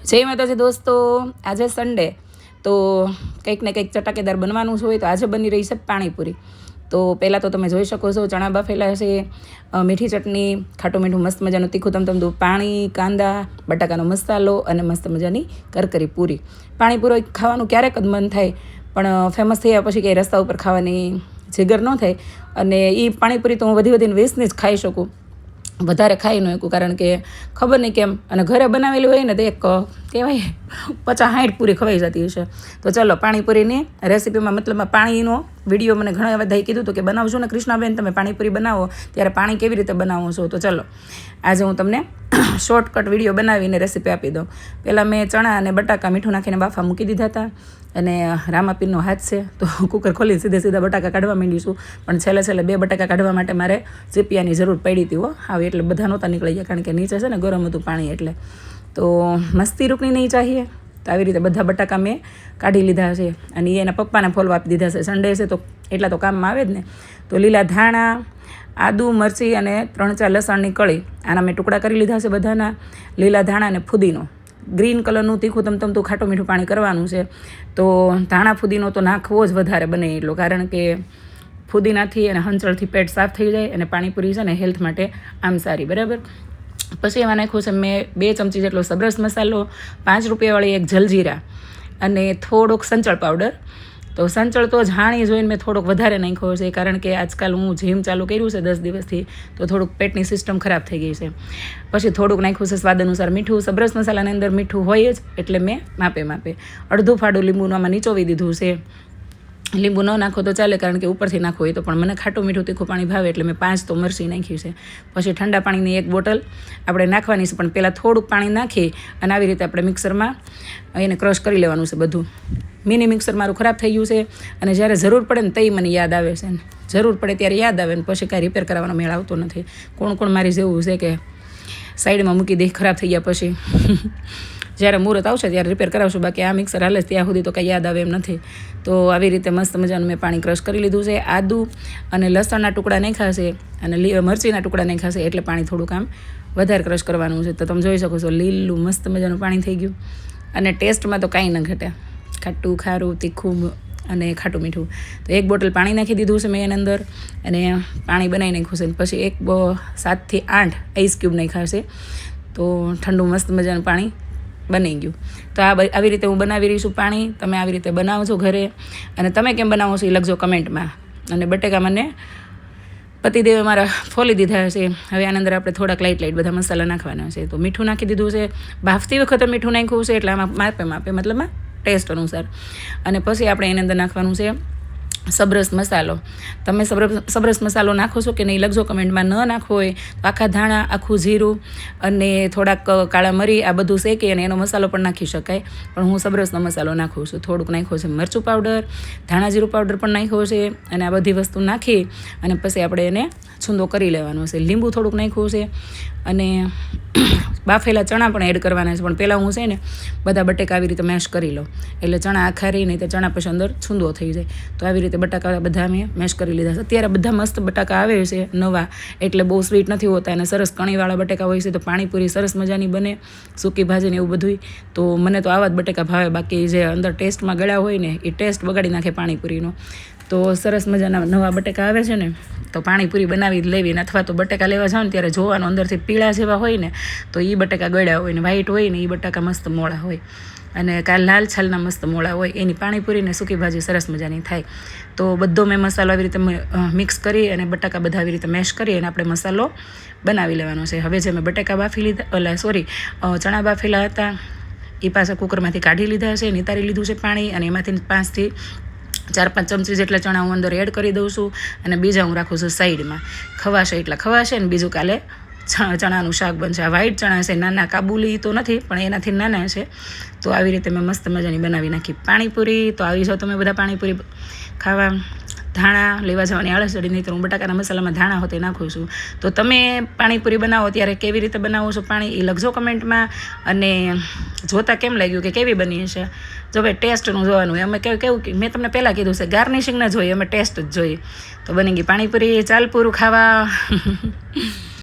જય માતાજી દોસ્તો, આજે સન્ડે તો કંઈક ને કંઈક ચટાકેદાર બનવાનું હોય તો આજે બની રહી છે પાણીપુરી. તો પહેલાં તો તમે જોઈ શકો છો ચણા બાફેલા છે, મીઠી ચટણી, ખાટું મીઠું મસ્ત મજાનું તીખું તમતમતું પાણી, કાંદા, બટાકાનો મસાલો અને મસ્ત મજાની કરકરી પૂરી. પાણીપુરી ખાવાનું ક્યારેક જ મન થાય, પણ ફેમસ થયા પછી કંઈ રસ્તા ઉપર ખાવાની જીગર ન થાય. અને એ પાણીપુરી તો હું વધીને વેચને જ ખાઈ શકું, વધારે ખાઈ ન શકું, કારણ કે ખબર નહીં કેમ. અને ઘરે બનાવેલી હોય ને તો એક કહેવાય 50-60 પૂરી ખવાઈ જતી હશે. તો ચલો પાણીપુરીની રેસીપીમાં, મતલબમાં પાણીનો વિડીયો મને ઘણા બધાએ કીધું હતું કે બનાવજો ને કૃષ્ણાબેન, તમે પાણીપુરી બનાવો ત્યારે પાણી કેવી રીતે બનાવો છો. તો ચલો આજે હું તમને શોર્ટકટ વિડીયો બનાવીને રેસીપી આપી દઉં. પહેલાં મેં ચણા અને બટાકા મીઠું નાખીને બાફા મૂકી દીધા હતા. અને રામાપીરનો હાથ છે તો કુકર ખોલી સીધા બટાકા કાઢવા માંડીશું. પણ છેલ્લે 2 બટાકા કાઢવા માટે મારે ચીપિયાની જરૂર પડી હતી. આવે એટલે બધા નહોતા નીકળી ગયા, કારણ કે નીચે છે ને ગરમ હતું પાણી, એટલે તો મસ્તી રૂકની નહીં ચાહીએ. તો આવી રીતે બધા બટાકા મેં કાઢી લીધા છે અને એના પપ્પાને ફોલવા આપી દીધા છે. સન્ડે છે તો એટલા તો કામમાં આવે જ ને. તો લીલા ધાણા, આદુ, મરચી અને 3-4 લસણની કળી, આના મેં ટુકડા કરી લીધા છે બધાના. લીલા ધાણા અને ફુદીનો, ગ્રીન કલરનું તીખું તમતમતું ખાટું મીઠું પાણી કરવાનું છે. તો ધાણા ફુદીનો તો નાખવો જ વધારે બને એટલો, કારણ કે ફુદીનાથી અને હંચળથી પેટ સાફ થઈ જાય અને પાણીપુરી છે ને હેલ્થ માટે આમ સારી, બરાબર. પછી એમાં નાખ્યું છે મેં 2 ચમચી જેટલો સબરસ મસાલો, 5 રૂપિયાવાળી એક જલજીરા અને થોડોક સંચળ પાવડર. તો સંચળ તો જાણી જોઈને મેં થોડોક વધારે નાખ્યો છે, કારણ કે આજકાલ હું જીમ ચાલુ કર્યું છે 10 દિવસથી, તો થોડુંક પેટની સિસ્ટમ ખરાબ થઈ ગઈ છે. પછી થોડુંક નાખ્યું છે સ્વાદ અનુસાર મીઠું. સબરસ મસાલાની અંદર મીઠું હોય જ, એટલે મેં માપે અડધું ફાડું લીંબુનું આમાં નીચોવી દીધું છે. લીંબુ ન નાખો તો ચાલે, કારણ કે ઉપરથી નાખવું હોય તો, પણ મને ખાટું મીઠું તીખું પાણી ભાવે એટલે મેં 5 તો મરચી નાખ્યું છે. પછી ઠંડા પાણીની 1 બોટલ આપણે નાખવાની છે, પણ પહેલાં થોડુંક પાણી નાખી અને આવી રીતે આપણે મિક્સરમાં એને ક્રશ કરી લેવાનું છે બધું. મિની મિક્સર મારું ખરાબ થઈ ગયું છે, અને જ્યારે જરૂર પડે ને તઈ મને યાદ આવે છે. જરૂર પડે ત્યારે યાદ આવે ને પછી કાંઈ રિપેર કરવાનો મેળ આવતો નથી. કોણ મારી જેવું છે કે સાઈડમાં મૂકી દે ખરાબ થઈ ગયા પછી જ્યારે મુહૂર્ત આવશે ત્યારે રિપેર કરાવશું, બાકી આ મિક્સર હાલે ત્યાં સુધી તો કંઈ યાદ આવે એમ નથી. તો આવી રીતે મસ્ત મજાનું મેં પાણી ક્રશ કરી લીધું છે. આદુ અને લસણના ટુકડા નાખ્યા છે અને મરચીના ટુકડા નાખ્યા છે, એટલે પાણી થોડુંક આમ વધારે ક્રશ કરવાનું છે. તો તમે જોઈ શકો છો લીલું મસ્ત મજાનું પાણી થઈ ગયું. અને ટેસ્ટમાં તો કાંઈ ન ઘટે, ખાટું, ખારું, તીખું અને ખાટું મીઠું. તો 1 બોટલ પાણી નાખી દીધું છે મેં એની અંદર, અને પાણી બનાવી નાખ્યું છે. પછી 7 થી 8 આઈસ ક્યુબ નાખ્યા છે. તો ઠંડુ મસ્ત મજાનું પાણી બની ગયું. તો આવી રીતે હું બનાવી રહી છું પાણી. તમે આવી રીતે બનાવજો ઘરે, અને તમે કેમ બનાવો છો એ લખજો કમેન્ટમાં. અને બટેકા મને પતિદેવે મારા ફોલી દીધા છે. હવે આની અંદર આપણે થોડાક લાઇટ બધા મસાલા નાખવાના છે. તો મીઠું નાખી દીધું છે. બાફતી વખતે મીઠું નાખ્યું છે, એટલે આમાં માપે મતલબમાં ટેસ્ટ અનુસાર. અને પછી આપણે એની અંદર નાખવાનું છે સબરસ મસાલો. તમે સબરસ મસાલો નાખો છો કે નહીં લખજો કમેન્ટમાં. ન નાખવો હોય તો આખા ધાણા, આખું જીરું અને થોડાક કાળા મરી આ બધું શેકી અને એનો મસાલો પણ નાખી શકાય, પણ હું સબરસનો મસાલો નાખું છું. થોડુંક નાખ્યો છે મરચું પાવડર, ધાણા જીરું પાવડર પણ નાખ્યો છે. અને આ બધી વસ્તુ નાખી અને પછી આપણે એને છૂંદો કરી લેવાનો છે. લીંબુ થોડુંક નાખ્યું છે અને બાફેલા ચણા પણ એડ કરવાના છે. પણ પહેલાં હું છે ને બધા બટેકા આવી રીતે મેશ કરી લઉં, એટલે ચણા આખા રહી નહીં તો ચણા પછી અંદર છૂંદો થઈ જાય. તો આવી રીતે બટાકા બધા મેં મેશ કરી લીધા છે. અત્યારે બધા મસ્ત બટાકા આવે છે નવા, એટલે બહુ સ્વીટ નથી હોતા, અને સરસ કણીવાળા બટેકા હોય છે. તો પાણીપુરી સરસ મજાની બને, સૂકી ભાજી ને એવું બધું. તો મને તો આવા જ બટેકા ભાવે, બાકી જે અંદર ટેસ્ટમાં ગળ્યા હોય ને એ ટેસ્ટ બગાડી નાખે પાણીપુરીનો. તો સરસ મજાના નવા બટેકા આવે છે ને તો પાણીપુરી બનાવી જ લેવી. અથવા તો બટેકા લેવા જાઓ ને ત્યારે જોવાનું અંદરથી પીળા જેવા હોય ને તો એ બટેકા ગળ્યા હોય, ને વ્હાઈટ હોય ને એ બટાકા મસ્ત મોળા હોય, અને કાલ લાલ છાલના મસ્ત મોળા હોય. એની પાણીપુરીને સૂકી ભાજી સરસ મજાની થાય. તો બધો મેં મસાલો આવી રીતે મિક્સ કરી અને બટાકા બધા આવી રીતે મેશ કરી અને આપણે મસાલો બનાવી લેવાનો છે. હવે જે મેં બટાકા બાફી લીધા, ચણા બાફેલા હતા એ પાછા કુકરમાંથી કાઢી લીધા છે, નિતારી લીધું છે પાણી, અને એમાંથી 5 થી 4-5 ચમચી જેટલા ચણા હું અંદર એડ કરી દઉં છું. અને બીજા હું રાખું છું સાઈડમાં. ખવાશે એટલા ખવાશે, ને બીજું કાલે ચણાનું શાક બનશે. આ વ્હાઈટ ચણા છે, નાના કાબુલી તો નથી પણ એનાથી નાના છે. તો આવી રીતે મેં મસ્ત મજાની બનાવી નાખી પાણીપુરી. તો આવી જાઓ તમે બધા પાણીપુરી ખાવા. ધાણા લેવા જવાની આળસ ચડી, નહીં તો હું બટાકાના મસાલામાં ધાણા હોતે નાખું છું. તો તમે પાણીપુરી બનાવો ત્યારે કેવી રીતે બનાવો છો પાણી એ લખજો કમેન્ટમાં. અને જોતાં કેમ લાગ્યું કે કેવી બની હશે. જો ભાઈ ટેસ્ટનું જોવાનું, અમે કેવું કે મેં તમને પહેલાં કીધું છે ગાર્નિશિંગ ના જોઈએ, અમે ટેસ્ટ જ જોઈએ. તો બની ગઈ પાણીપુરી. ચાલ પૂરું ખાવા.